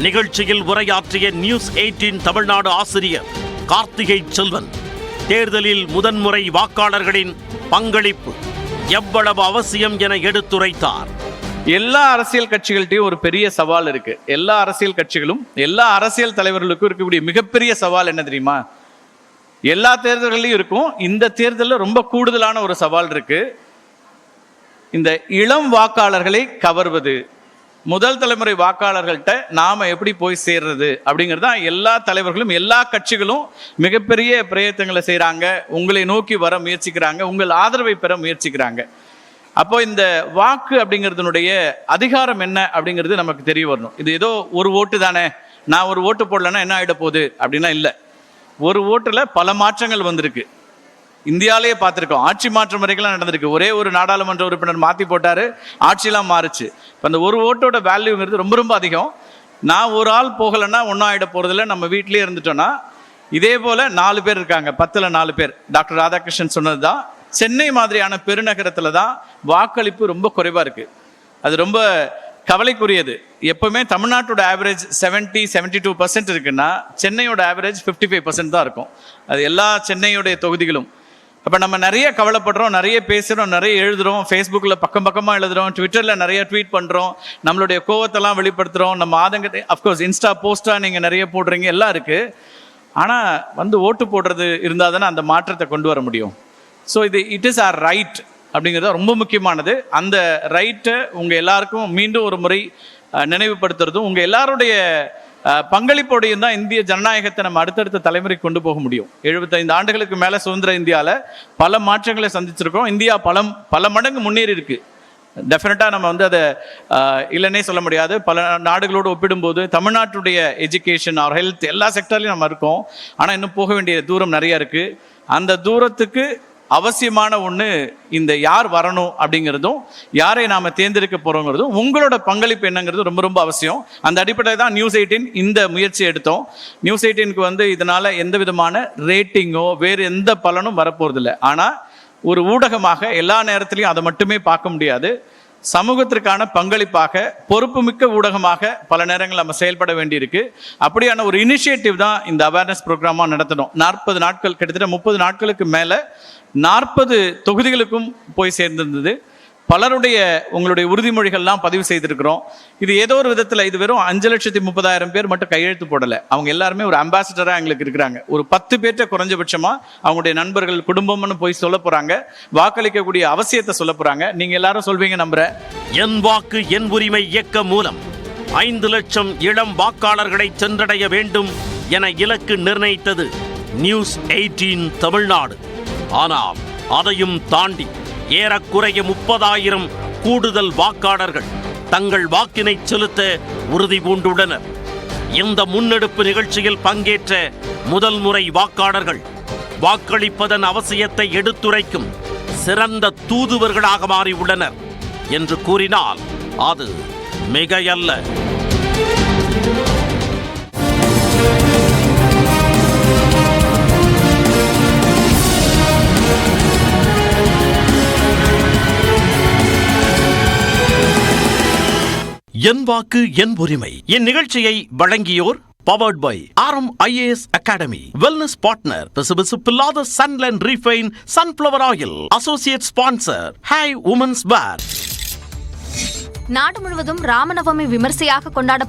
நிகழ்ச்சியில் உரையாற்றிய நியூஸ் 18 தமிழ்நாடு ஆசிரியர் கார்த்திகை செல்வன் தேர்தலில் முதன்முறை வாக்காளர்களின் பங்களிப்பு எவ்வளவு அவசியம் என எடுத்துரைத்தார். எல்லா அரசியல் கட்சிகள்கிட்டையும் ஒரு பெரிய சவால் இருக்கு. எல்லா அரசியல் கட்சிகளும் எல்லா அரசியல் தலைவர்களுக்கும் இருக்கக்கூடிய மிகப்பெரிய சவால் என்ன தெரியுமா? எல்லா தேர்தல்களையும் இருக்கும், இந்த தேர்தலில் ரொம்ப கூடுதலான ஒரு சவால் இருக்கு. இந்த இளம் வாக்காளர்களை கவர்வது, முதல் தலைமுறை வாக்காளர்கள்ட்ட நாம எப்படி போய் சேர்றது அப்படிங்கிறது எல்லா தலைவர்களும் எல்லா கட்சிகளும் மிகப்பெரிய பிரயத்தனங்களை செய்யறாங்க. உங்களை நோக்கி வர முயற்சிக்கிறாங்க, உங்கள் ஆதரவை பெற முயற்சிக்கிறாங்க. அப்போ இந்த வாக்கு அப்படிங்கிறதுனுடைய அதிகாரம் என்ன அப்படிங்கிறது நமக்கு தெரிய வரணும். இது ஏதோ ஒரு ஓட்டு தானே, நான் ஒரு ஓட்டு போடலன்னா என்ன ஆகிட போகுது அப்படின்னா இல்லை. ஒரு ஓட்டுல பல மாற்றங்கள் வந்திருக்கு. இந்தியாவிலேயே பார்த்துருக்கோம், ஆட்சி மாற்றம் வரைக்கும் நடந்திருக்கு. ஒரே ஒரு நாடாளுமன்ற உறுப்பினர் மாற்றி போட்டாரு, ஆட்சியெல்லாம் மாறுச்சு. இப்போ அந்த ஒரு ஓட்டோட வேல்யூங்கிறது ரொம்ப ரொம்ப அதிகம். நான் ஒரு ஆள் போகலைன்னா ஒன்றும் ஆகிட போகிறதில்ல. நம்ம வீட்டிலே இருந்துட்டோன்னா இதே போல் 4 பேர் இருக்காங்க, 10ல் 4 பேர். டாக்டர் ராதாகிருஷ்ணன் சொன்னது தான், சென்னை மாதிரியான பெருநகரத்தில் தான் வாக்களிப்பு ரொம்ப குறைவாக இருக்குது. அது ரொம்ப கவலைக்குரியது. எப்பவுமே தமிழ்நாட்டோட ஆவரேஜ் 70-72% இருக்குன்னா சென்னையோட ஆவரேஜ் 55% தான் இருக்கும். அது எல்லா சென்னையோடைய தொகுதிகளும். அப்போ நம்ம நிறைய கவலைப்படுறோம், நிறைய பேசுகிறோம், நிறைய எழுதுகிறோம், ஃபேஸ்புக்கில் பக்கமாக எழுதுகிறோம், ட்விட்டரில் நிறைய ட்வீட் பண்ணுறோம், நம்மளுடைய கோவத்தெல்லாம் வெளிப்படுத்துகிறோம், நம்ம ஆதங்கத்தை அஃப்கோர்ஸ் இன்ஸ்டா போஸ்ட்டாக நீங்கள் நிறைய போடுறீங்க, எல்லாம் இருக்குது. ஆனால் ஓட்டு போடுறது இருந்தால் தானே அந்த மாற்றத்தை கொண்டு வர முடியும். So it is our right அப்படிங்கிறது ரொம்ப முக்கியமானது. அந்த ரைட்டை உங்கள் எல்லாருக்கும் மீண்டும் ஒரு முறை நினைவுபடுத்துறதும் உங்கள் எல்லாருடைய பங்களிப்போடையும் தான் இந்திய ஜனநாயகத்தை நம்ம அடுத்தடுத்த தலைமுறைக்கு கொண்டு போக முடியும். 75 ஆண்டுகளுக்கு மேலே சுதந்திர இந்தியாவில் பல மாற்றங்களை சந்திச்சிருக்கோம். இந்தியா பல மடங்கு முன்னேறி இருக்கு. டெஃபினட்டாக நம்ம அதை இல்லைன்னே சொல்ல முடியாது. பல நாடுகளோடு ஒப்பிடும்போது தமிழ்நாட்டுடைய எஜுகேஷன் ஆர் ஹெல்த் எல்லா செக்டர்லையும் நம்ம இருக்கோம். ஆனால் இன்னும் போக வேண்டிய தூரம் நிறைய இருக்குது. அந்த தூரத்துக்கு அவசியமான ஒன்று இந்த யார் வரணும் அப்படிங்கிறதும் யாரை நாம் தேர்ந்தெடுக்க போகிறோங்கிறதும் உங்களோட பங்களிப்பு என்னங்கிறது ரொம்ப ரொம்ப அவசியம். அந்த அடிப்படையில் தான் நியூஸ் 18 இந்த முயற்சி எடுத்தோம். நியூஸ் 18க்கு இதனால் எந்த விதமான ரேட்டிங்கோ வேறு எந்த பலனும் வரப்போறதில்லை. ஆனால் ஒரு ஊடகமாக எல்லா நேரத்திலையும் அதை மட்டுமே பார்க்க முடியாது. சமூகத்திற்கான பங்களிப்பாக பொறுப்புமிக்க ஊடகமாக பல நேரங்கள் நம்ம செயல்பட வேண்டியிருக்கு. அப்படியான ஒரு இனிஷியேட்டிவ் தான் இந்த அவேர்னஸ் ப்ரோக்ராமாக நடத்தணும். 40 நாட்கள், கிட்டத்தட்ட 30 நாட்களுக்கு மேலே 40 தொகுதிகளுக்கும் போய் சேர்ந்திருந்தது. பலருடைய உங்களுடைய உறுதிமொழிகள்லாம் பதிவு செய்திருக்கிறோம். இது ஏதோ ஒரு விதத்தில் இது வெறும் 5,30,000 பேர் மட்டும் கையெழுத்து போடலை. அவங்க எல்லாருமே ஒரு அம்பாசிடராக எங்களுக்கு இருக்கிறாங்க. ஒரு 10 பேர்ட்ட குறைஞ்சபட்சமாக அவங்களுடைய நண்பர்கள் குடும்பம்னு போய் சொல்ல போகிறாங்க, வாக்களிக்கக்கூடிய அவசியத்தை சொல்ல போகிறாங்க. நீங்கள் எல்லாரும் சொல்வீங்க நம்புகிறேன். என் வாக்கு என் உரிமை இயக்கம் மூலம் 5 லட்சம் இளம் வாக்காளர்களை சென்றடைய வேண்டும் என இலக்கு நிர்ணயித்தது நியூஸ் 18 தமிழ்நாடு. ஆனால் அதையும் தாண்டி ஏறக்குறைய 30,000 கூடுதல் வாக்காளர்கள் தங்கள் வாக்கினை செலுத்த உறுதி பூண்டுள்ளனர். இந்த முன்னெடுப்பு நிகழ்ச்சியில் பங்கேற்ற முதல் முறை வாக்காளர்கள் வாக்களிப்பதன் அவசியத்தை எடுத்துரைக்கும் சிறந்த தூதுவர்களாக மாறியுள்ளனர் என்று கூறினால் அது மிகையல்ல. என் வாக்கு என் உரிமை. இந்நிகழ்ச்சியை வழங்கியோர் powered by RMIAS Academy, Wellness Partner, பிசுபிசுப்பில்லாத Sunland Refine Sunflower Oil, Associate Sponsor, Hi Women's Wear. நாடு முழுவதும் ராமநவமி விமர்சையாக கொண்டாட